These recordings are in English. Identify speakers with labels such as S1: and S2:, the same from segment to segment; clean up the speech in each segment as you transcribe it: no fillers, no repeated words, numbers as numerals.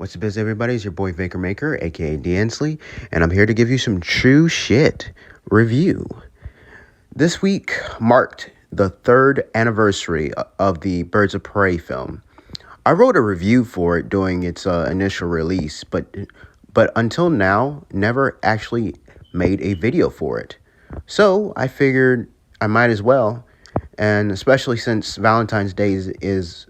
S1: What's the biz, everybody? It's your boy Vaker Maker, aka D'Ansley, and I'm here to give you some true shit review. This week marked the third anniversary of the Birds of Prey film. I wrote a review for it during its initial release, but until now, never actually made a video for it. So I figured I might as well, and especially since Valentine's Day is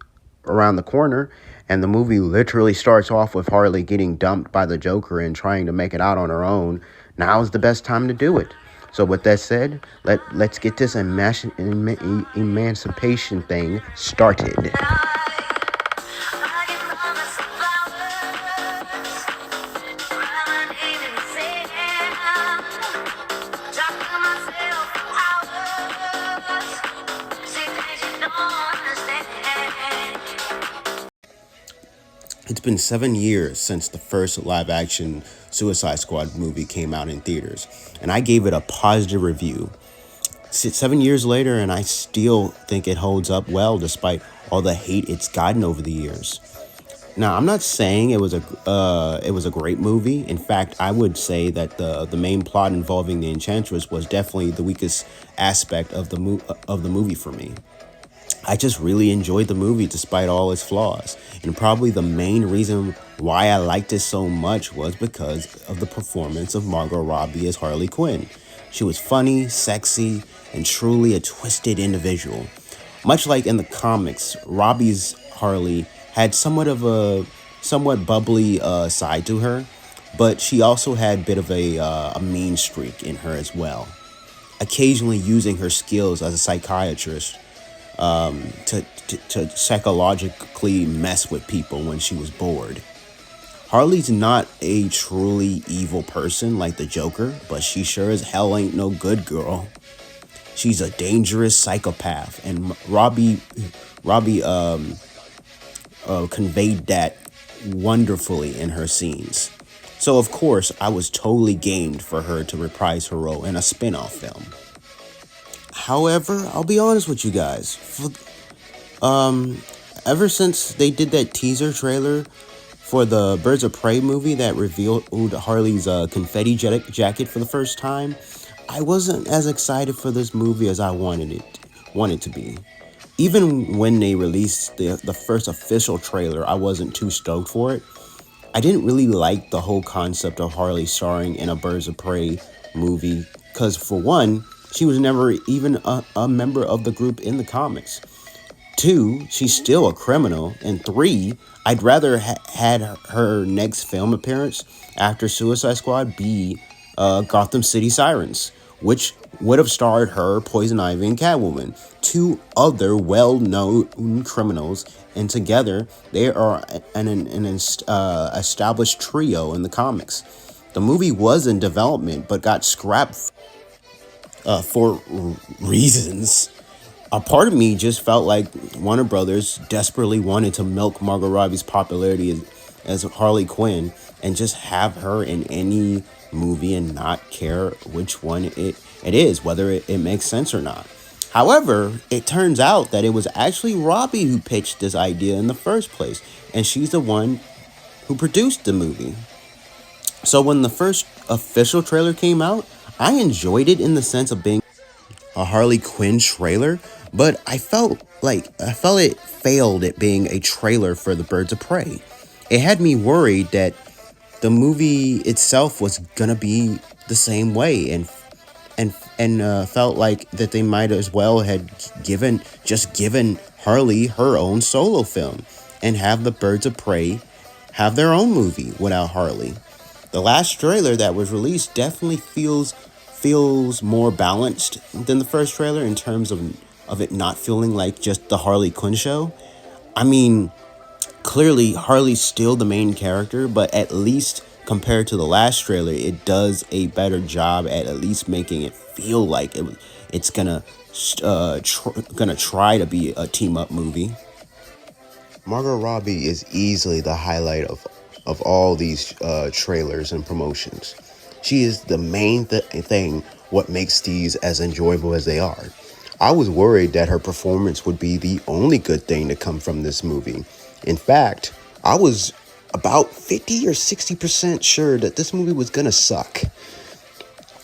S1: around the corner, and the movie literally starts off with Harley getting dumped by the Joker and trying to make it out on her own. Now's the best time to do it. So with that said, let's get this emancipation thing started. It's been 7 years since the first live-action Suicide Squad movie came out in theaters, and I gave it a positive review. 7 years later, and I still think it holds up well despite all the hate it's gotten over the years. Now, I'm not saying it was a great movie. In fact, I would say that the main plot involving the Enchantress was definitely the weakest aspect of the movie for me. I just really enjoyed the movie despite all its flaws. And probably the main reason why I liked it so much was because of the performance of Margot Robbie as Harley Quinn. She was funny, sexy, and truly a twisted individual. Much like in the comics, Robbie's Harley had somewhat bubbly side to her, but she also had a bit of a mean streak in her as well. Occasionally using her skills as a psychiatrist to psychologically mess with people when she was bored. Harley's not a truly evil person like the Joker, but she sure as hell ain't no good girl. She's a dangerous psychopath, and Robbie conveyed that wonderfully in her scenes. So of course, I was totally gamed for her to reprise her role in a spin-off film. However, I'll be honest with you guys. Ever since they did that teaser trailer for the Birds of Prey movie that revealed Harley's confetti jacket for the first time, I wasn't as excited for this movie as I wanted to be. Even when they released the first official trailer, I wasn't too stoked for it. I didn't really like the whole concept of Harley starring in a Birds of Prey movie because, for one, she was never even a member of the group in the comics. 2, she's still a criminal. And 3, I'd rather had her next film appearance after Suicide Squad be Gotham City Sirens, which would have starred her, Poison Ivy, and Catwoman, 2 other well-known criminals, and together they are an established trio in the comics. The movie was in development but got scrapped for reasons. A part of me just felt like Warner Brothers desperately wanted to milk Margot Robbie's popularity as Harley Quinn and just have her in any movie and not care which one it is, whether it makes sense or not. However, it turns out that it was actually Robbie who pitched this idea in the first place, and she's the one who produced the movie. So when the first official trailer came out, I enjoyed it in the sense of being a Harley Quinn trailer, but I felt it failed at being a trailer for the Birds of Prey. It had me worried that the movie itself was gonna be the same way, and felt like that they might as well had given Harley her own solo film and have the Birds of Prey have their own movie without Harley. The last trailer that was released definitely feels more balanced than the first trailer in terms of it not feeling like just the Harley Quinn show. I mean, clearly Harley's still the main character, but at least compared to the last trailer, it does a better job at least making it feel like it's gonna try to be a team up movie. Margot Robbie is easily the highlight of all these trailers and promotions. She is the main thing what makes these as enjoyable as they are. I was worried that her performance would be the only good thing to come from this movie. In fact, I was about 50 or 60% sure that this movie was gonna suck.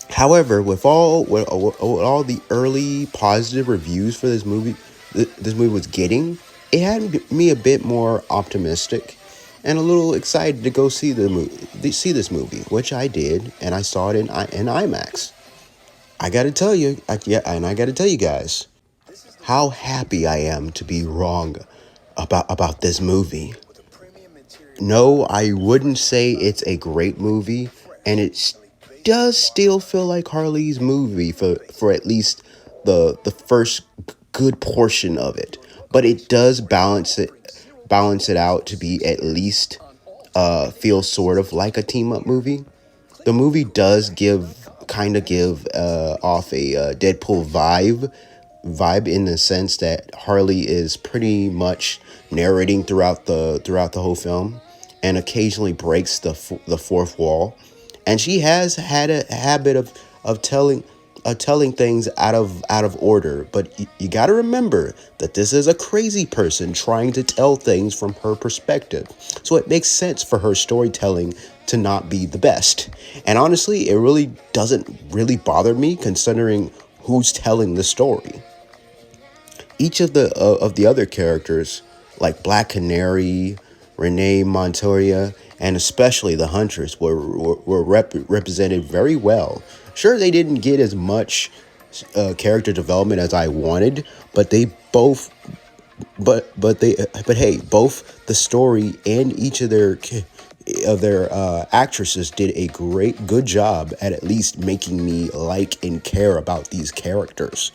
S1: However, with all the early positive reviews for this movie, this movie was getting, it had me a bit more optimistic and a little excited to go see this movie, which I did, and I saw it in IMAX. I gotta tell you, I gotta tell you guys how happy I am to be wrong about this movie. No, I wouldn't say it's a great movie, and it does still feel like Harley's movie for at least the first good portion of it. But it does balance it out to be at least feel sort of like a team up movie. The movie does give off a Deadpool vibe in the sense that Harley is pretty much narrating throughout the whole film, and occasionally breaks the fourth wall, and she has had a habit of telling things out of order. But you got to remember that this is a crazy person trying to tell things from her perspective, so it makes sense for her storytelling to not be the best. And honestly, it really doesn't really bother me considering who's telling the story. Each of the other characters, like Black Canary, Renee Montoya, and especially the Huntress, were represented very well. Sure, they didn't get as much character development as I wanted, but they both, but hey, both the story and each of their actresses did a good job at least making me like and care about these characters.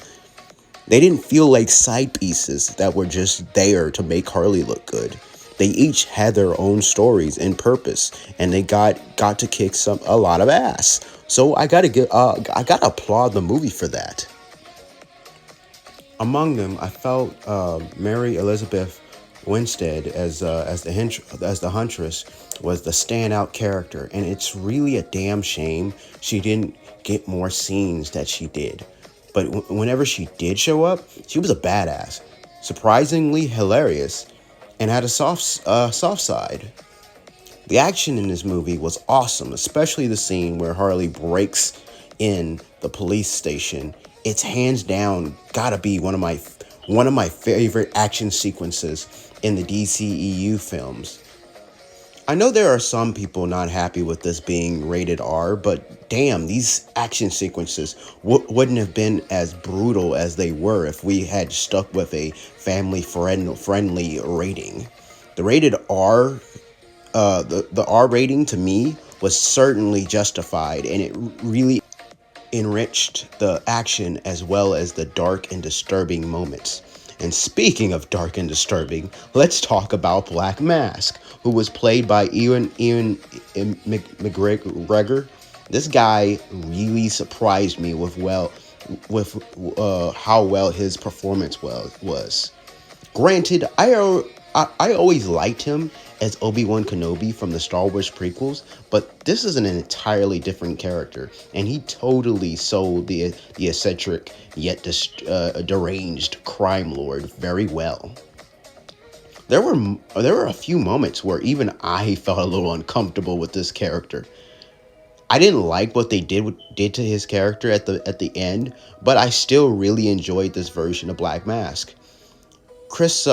S1: They didn't feel like side pieces that were just there to make Harley look good. They each had their own stories and purpose, and they got to kick a lot of ass. So I gotta applaud the movie for that. Among them, I felt Mary Elizabeth Winstead as the Huntress was the standout character, and it's really a damn shame she didn't get more scenes that she did. But whenever she did show up, she was a badass, surprisingly hilarious, and had a soft side. The action in this movie was awesome, especially the scene where Harley breaks in the police station. It's hands down gotta be one of my favorite action sequences in the DCEU films. I know there are some people not happy with this being rated R, but damn, these action sequences wouldn't have been as brutal as they were if we had stuck with a family friendly rating. The rated R, the R rating to me was certainly justified, and it really enriched the action as well as the dark and disturbing moments. And speaking of dark and disturbing, let's talk about Black Mask, who was played by Ewan McGregor. This guy really surprised me with how well his performance was. Granted, I always liked him as Obi-Wan Kenobi from the Star Wars prequels, but this is an entirely different character, and he totally sold the eccentric yet deranged crime lord very well. There were a few moments where even I felt a little uncomfortable with this character. I didn't like what they did to his character at the end, but I still really enjoyed this version of Black Mask. Chris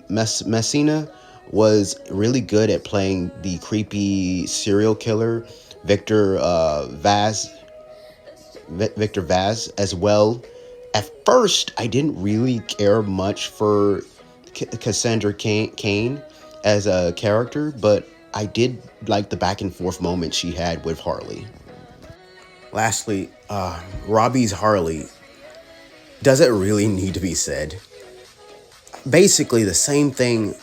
S1: Messina was really good at playing the creepy serial killer Victor Vaz. Victor Vaz as well. At first, I didn't really care much for Cassandra Cain as a character, but I did like the back and forth moments she had with Harley. Lastly, Robbie's Harley. Does it really need to be said? Basically the same thing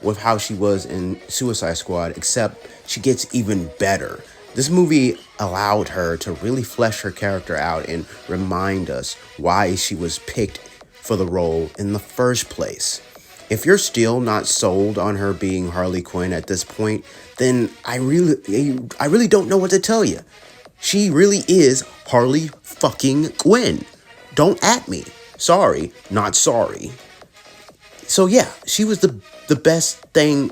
S1: with how she was in Suicide Squad, except she gets even better. This movie allowed her to really flesh her character out and remind us why she was picked for the role in the first place. If you're still not sold on her being Harley Quinn at this point, then I really don't know what to tell you. She really is Harley fucking Quinn. Don't at me. Sorry, not sorry. So yeah, she was the best damn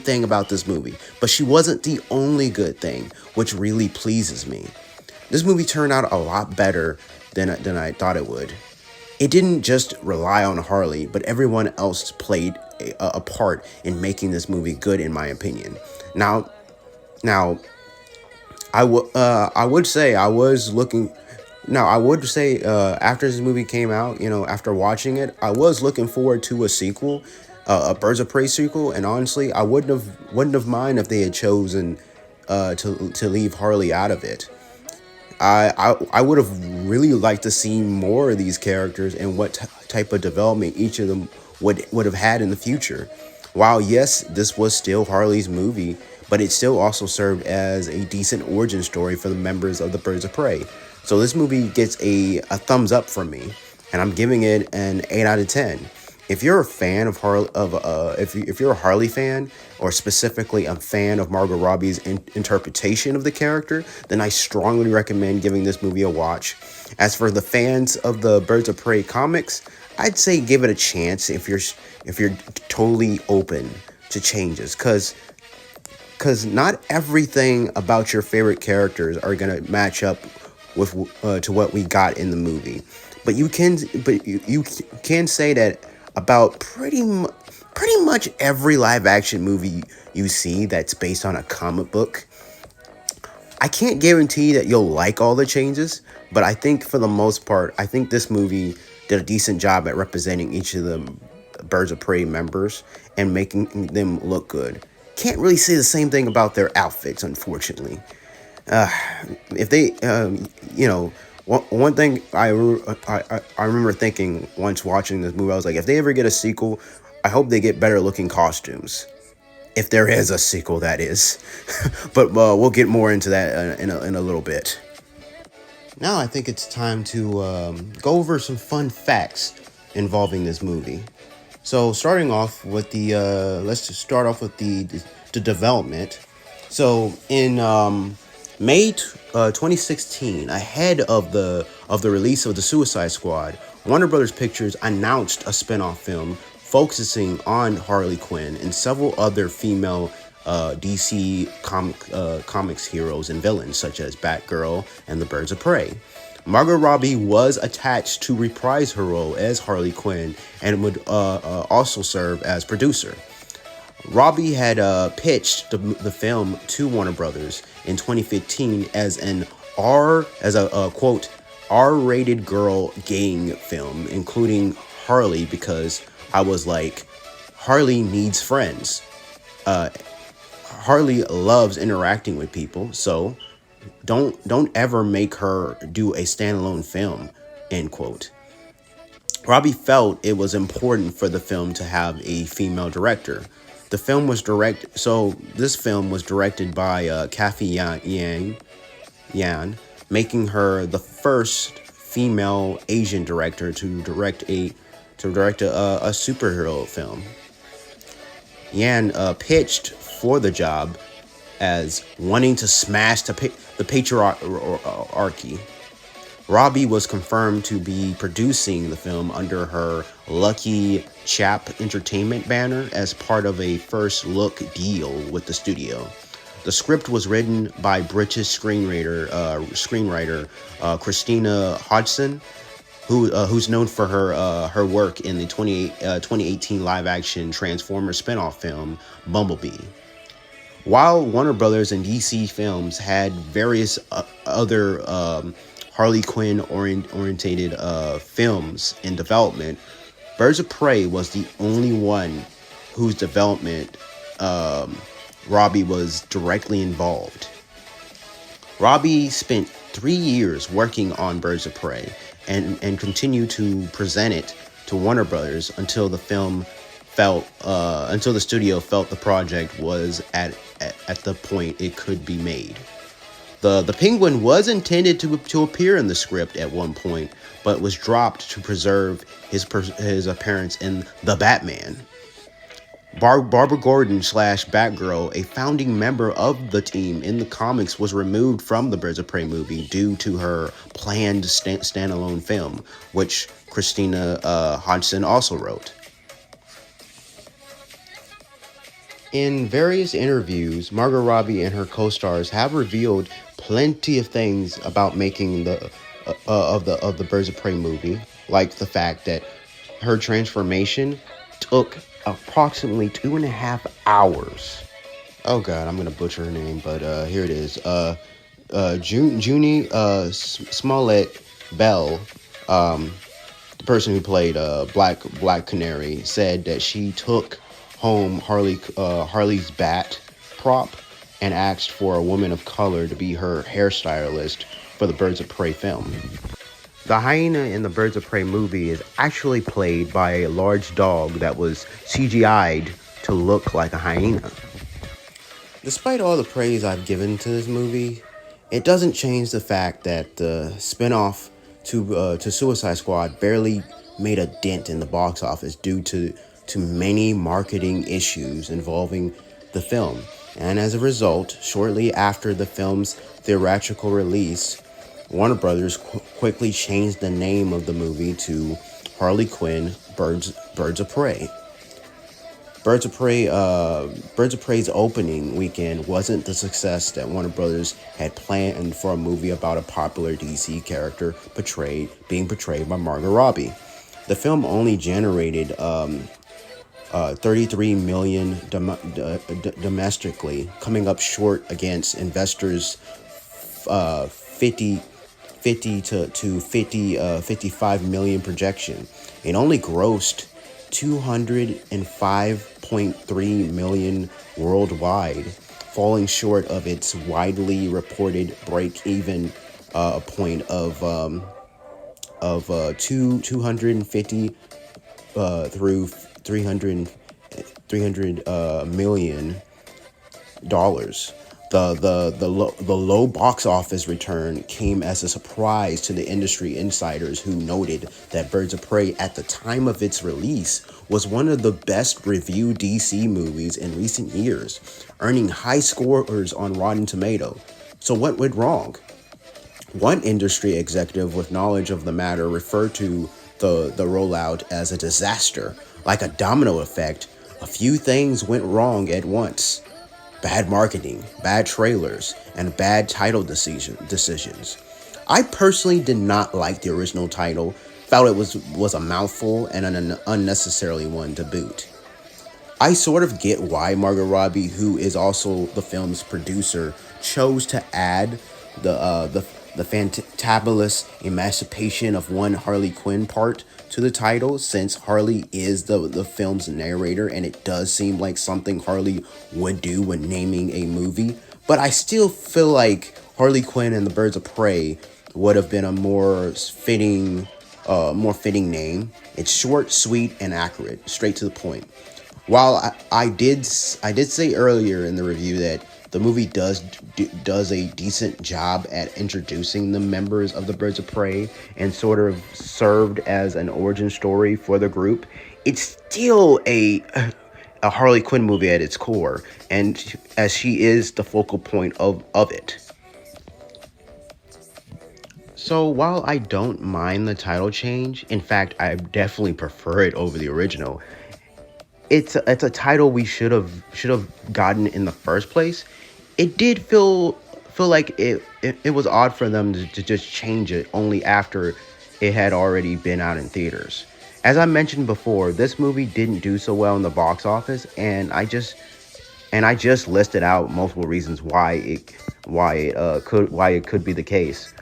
S1: thing about this movie. But she wasn't the only good thing, which really pleases me. This movie turned out a lot better than I thought it would. It didn't just rely on Harley, but everyone else played a part in making this movie good, in my opinion. Now, I would say I was looking. Now, I would say after this movie came out, after watching it, I was looking forward to a sequel, a Birds of Prey sequel, and honestly, I wouldn't have mind if they had chosen to leave Harley out of it. I would have really liked to see more of these characters and what type of development each of them would have had in the future. While yes, this was still Harley's movie, but it still also served as a decent origin story for the members of the Birds of Prey. So this movie gets a thumbs up from me, and I'm giving it an 8 out of 10. If you're a fan of if you're a Harley fan, or specifically a fan of Margot Robbie's interpretation of the character, then I strongly recommend giving this movie a watch. As for the fans of the Birds of Prey comics, I'd say give it a chance if you're totally open to changes, because not everything about your favorite characters are gonna match up with to what we got in the movie. But you can say that about pretty much every live action movie you see that's based on a comic book. I can't guarantee that you'll like all the changes, but I think for the most part, I think this movie did a decent job at representing each of the Birds of Prey members and making them look good. Can't really say the same thing about their outfits, unfortunately. If they, one thing I remember thinking once watching this movie, I was like, if they ever get a sequel, I hope they get better looking costumes. If there is a sequel, that is. But we'll get more into that in a little bit. Now I think it's time to go over some fun facts involving this movie. So starting off with let's just start off with the development. So in May 2016, ahead of the release of the Suicide Squad, Warner Brothers Pictures announced a spin-off film focusing on Harley Quinn and several other female DC comics heroes and villains, such as Batgirl and the Birds of Prey. Margot Robbie was attached to reprise her role as Harley Quinn and would also serve as producer. Robbie had pitched the film to Warner Brothers in 2015 as a quote R-rated girl gang film, including Harley, because I was like, Harley needs friends. Harley loves interacting with people, so don't ever make her do a standalone film, end quote. Robbie felt it was important for the film to have a female director. This film was directed by Kathy Yan, making her the first female Asian director to direct a superhero film. Yan pitched for the job as wanting to smash the patriarchy. Robbie was confirmed to be producing the film under her Lucky Chap Entertainment banner as part of a first look deal with the studio. The script was written by British screenwriter Christina Hodgson, who's known for her work in the 2018 live-action Transformers spinoff film Bumblebee. While Warner Brothers and DC Films had various other Harley Quinn orientated films in development, Birds of Prey was the only one whose development Robbie was directly involved. Robbie spent 3 years working on Birds of Prey and continued to present it to Warner Brothers until the studio felt the project was at the point it could be made. The Penguin was intended to appear in the script at one point, but was dropped to preserve his appearance in The Batman. Barbara Gordon / Batgirl, a founding member of the team in the comics, was removed from the Birds of Prey movie due to her planned standalone film, which Christina Hodgson also wrote. In various interviews, Margot Robbie and her co-stars have revealed plenty of things about making the Birds of Prey movie, like the fact that her transformation took approximately 2.5 hours. Oh god, I'm gonna butcher her name, but here it is. Junie Smollett Bell, um, the person who played Black Canary, said that she took home Harley's bat prop and asked for a woman of color to be her hairstylist for the Birds of Prey film. The hyena in the Birds of Prey movie is actually played by a large dog that was CGI'd to look like a hyena. Despite all the praise I've given to this movie, it doesn't change the fact that the spinoff to Suicide Squad barely made a dent in the box office due to many marketing issues involving the film. And as a result, shortly after the film's theatrical release, Warner Brothers quickly changed the name of the movie to Harley Quinn Birds of Prey. Birds of Prey's opening weekend wasn't the success that Warner Brothers had planned for a movie about a popular DC character being portrayed by Margot Robbie. The film only generated 33 million domestically, coming up short against investors' 55 million projection. It only grossed 205.3 million worldwide, falling short of its widely reported break-even point of 250 through 300 million dollars. The low box office return came as a surprise to the industry insiders, who noted that Birds of Prey at the time of its release was one of the best reviewed DC movies in recent years, earning high scores on Rotten Tomatoes. So what went wrong? One industry executive with knowledge of the matter referred to the rollout as a disaster. Like a domino effect, a few things went wrong at once. Bad marketing, bad trailers, and bad title decisions. I personally did not like the original title, felt it was a mouthful and an unnecessary one to boot. I sort of get why Margot Robbie, who is also the film's producer, chose to add the fantabulous emancipation of one Harley Quinn part to the title, since Harley is the film's narrator, and it does seem like something Harley would do when naming a movie. But I still feel like Harley Quinn and the Birds of Prey would have been a more fitting name. It's short, sweet, and accurate, straight to the point. While I did say earlier in the review that the movie does a decent job at introducing the members of the Birds of Prey and sort of served as an origin story for the group, it's still a Harley Quinn movie at its core, and as she is the focal point of it. So while I don't mind the title change, in fact, I definitely prefer it over the original. It's a title we should have gotten in the first place. It did feel like it was odd for them to just change it only after it had already been out in theaters. As I mentioned before, this movie didn't do so well in the box office, and I just listed out multiple reasons why it could be the case.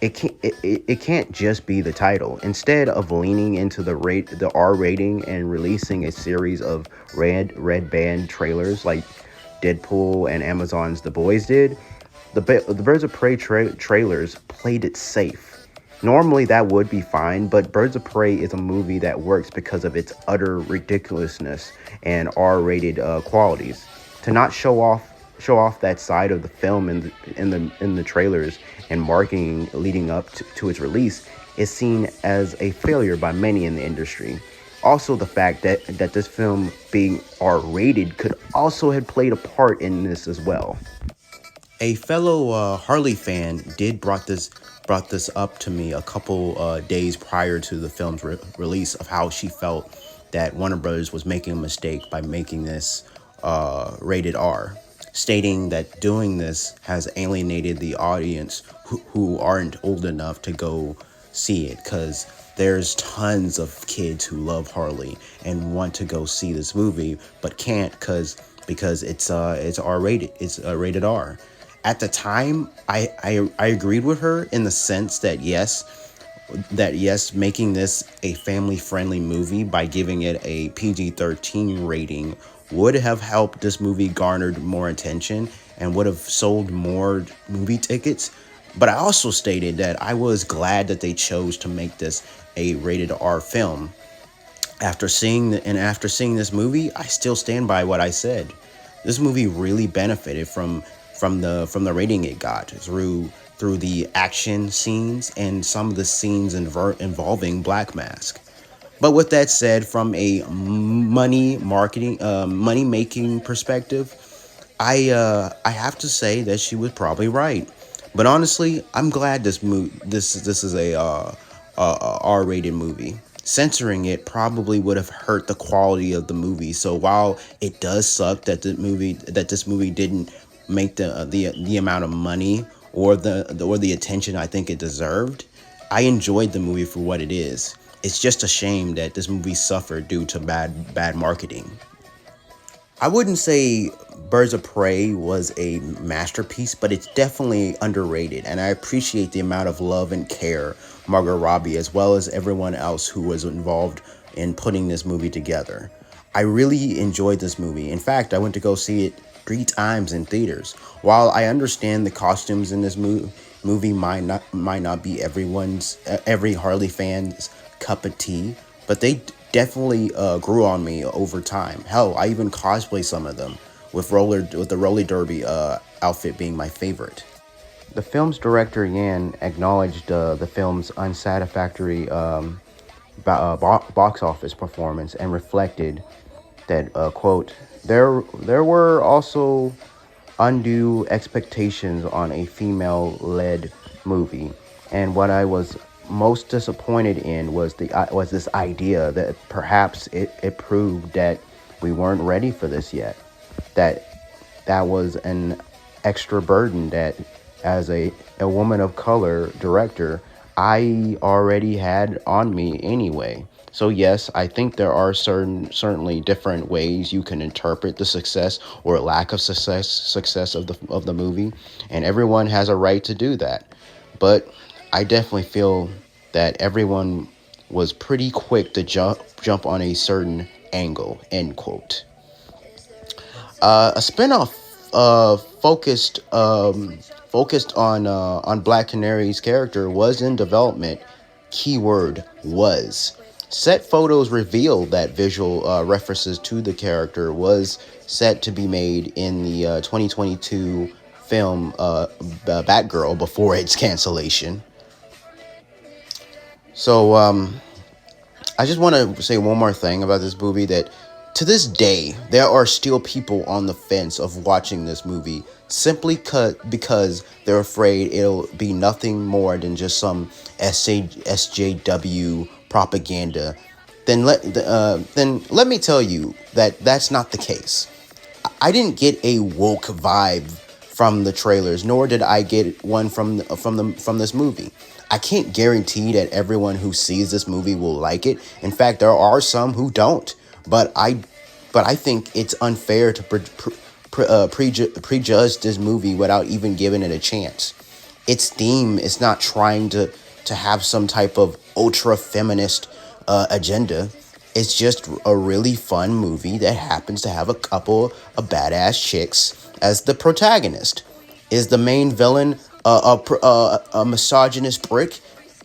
S1: It can't just be the title. Instead of leaning into the R rating and releasing a series of red band trailers like Deadpool and Amazon's The Boys did, the Birds of Prey trailers played it safe. Normally that would be fine, but Birds of Prey is a movie that works because of its utter ridiculousness and R-rated qualities. To not show off that side of the film in the trailers and marketing leading up to its release is seen as a failure by many in the industry. Also, the fact that this film being R-rated could also have played a part in this as well. A fellow Harley fan brought this up to me a couple days prior to the film's release, of how she felt that Warner Brothers was making a mistake by making this rated R, stating that doing this has alienated the audience who aren't old enough to go see it, because there's tons of kids who love Harley and want to go see this movie but can't because it's R rated. It's rated R. At the time, I agreed with her in the sense that yes, making this a family friendly movie by giving it a PG-13 rating would have helped this movie garnered more attention and would have sold more movie tickets. But I also stated that I was glad that they chose to make this a rated R film. After seeing this movie, I still stand by what I said. This movie really benefited from the rating it got through the action scenes and some of the scenes involving Black Mask. But with that said, from a money making perspective, I have to say that she was probably right. But honestly, I'm glad this is a R-rated movie. Censoring it probably would have hurt the quality of the movie. So while it does suck that this movie didn't make the amount of money or the attention I think it deserved, I enjoyed the movie for what it is. It's just a shame that this movie suffered due to bad marketing. I wouldn't say Birds of Prey was a masterpiece, but it's definitely underrated, and I appreciate the amount of love and care Margot Robbie, as well as everyone else who was involved in putting this movie together. I really enjoyed this movie. In fact, I went to go see it 3 times in theaters. While I understand the costumes in this movie might not be every Harley fan's cup of tea, but they definitely grew on me over time. Hell, I even cosplay some of them with the roller derby outfit being my favorite. The film's director Yan acknowledged the film's unsatisfactory box office performance and reflected that quote, there were also undue expectations on a female-led movie, and what I was most disappointed in was this idea that perhaps it proved that we weren't ready for this yet. That was an extra burden that, as a woman of color director, I already had on me anyway. So yes, I think there are certainly different ways you can interpret the success or lack of success of the movie, and everyone has a right to do that. But I definitely feel that everyone was pretty quick to jump on a certain angle. End quote. A spinoff focused on Black Canary's character was in development. Keyword was. Set photos revealed that visual references to the character was set to be made in the 2022 film Batgirl before its cancellation. So I just want to say one more thing about this movie, that to this day, there are still people on the fence of watching this movie simply because they're afraid it'll be nothing more than just some SJW propaganda. Then let me tell you that that's not the case. I didn't get a woke vibe from the trailers, nor did I get one from this movie. I can't guarantee that everyone who sees this movie will like it. In fact, there are some who don't. But I think it's unfair to prejudge this movie without even giving it a chance. Its theme is not trying to have some type of ultra feminist agenda. It's just a really fun movie that happens to have a couple of badass chicks as the protagonist. Is the main villain a misogynist prick?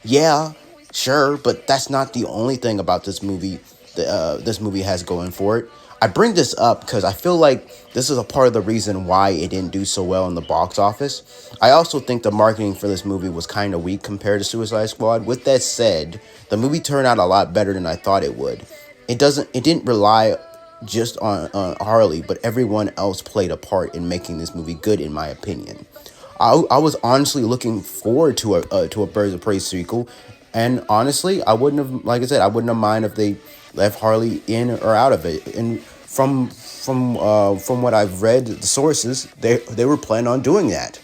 S1: Yeah, sure, but that's not the only thing about this movie this movie has going for it. I bring this up because I feel like this is a part of the reason why it didn't do so well in the box office. I also think the marketing for this movie was kind of weak compared to Suicide Squad. With that said, the movie turned out a lot better than I thought it would. It didn't rely just on Harley, but everyone else played a part in making this movie good, in my opinion. I was honestly looking forward to a Birds of Prey sequel, and honestly, I wouldn't have, like I said, I wouldn't have mind if they left Harley in or out of it. And from what I've read, the sources, they were planning on doing that.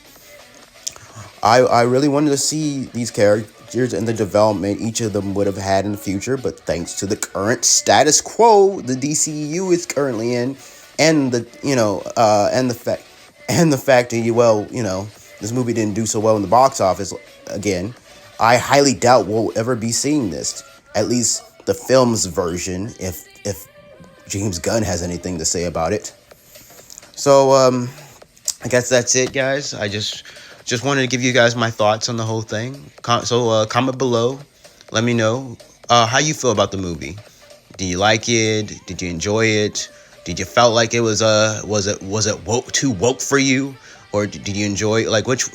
S1: I really wanted to see these characters and the development each of them would have had in the future, but thanks to the current status quo the DCEU is currently in, and the fact that this movie didn't do so well in the box office again, I highly doubt we'll ever be seeing this. At least the film's version, if James Gunn has anything to say about it. So I guess that's it, guys. I just wanted to give you guys my thoughts on the whole thing. Comment below. Let me know how you feel about the movie. Did you like it? Did you enjoy it? Did you felt like it was too woke for you, or did you enjoy which?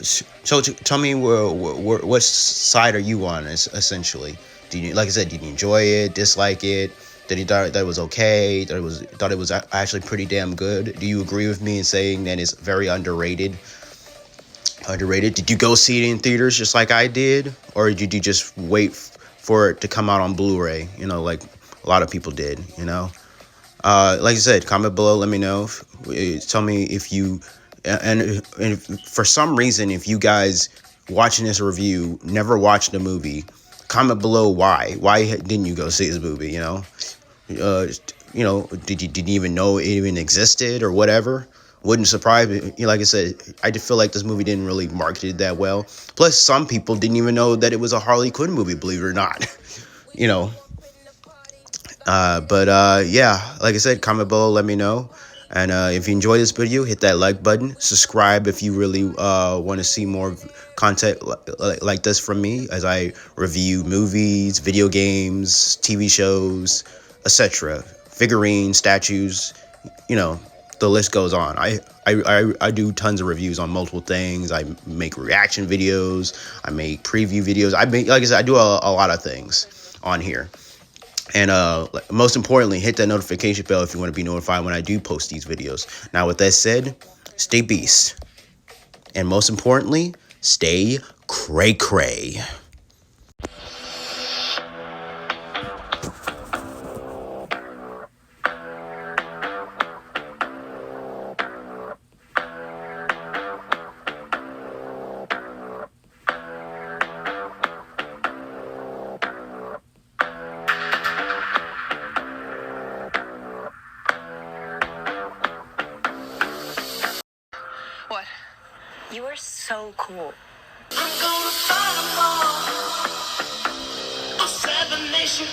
S1: So tell me what side are you on essentially? Did you, like I said, did you enjoy it? Dislike it? Did you thought that it was okay? Thought it was actually pretty damn good? Do you agree with me in saying that it's very underrated? Underrated. Did you go see it in theaters just like I did, or did you just wait for it to come out on Blu-ray? Like a lot of people did. Like I said, comment below. Let me know. Tell me if you and for some reason, if you guys watching this review never watched the movie, comment below why. Why didn't you go see this movie? Did you even know it even existed or whatever? Wouldn't surprise me. Like I said, I just feel like this movie didn't really market it that well. Plus, some people didn't even know that it was a Harley Quinn movie, believe it or not. Yeah, like I said, comment below, let me know. And if you enjoyed this video, hit that like button. Subscribe if you really want to see more content like this from me as I review movies, video games, TV shows, etc. Figurines, statues, the list goes on. I do tons of reviews on multiple things. I make reaction videos. I make preview videos. Like I said, I do a lot of things on here. And most importantly, hit that notification bell if you want to be notified when I do post these videos. Now, with that said, stay beast. And most importantly, stay cray-cray.
S2: What? You are so cool.
S3: I'm gonna fight 'em all. A 7 Nation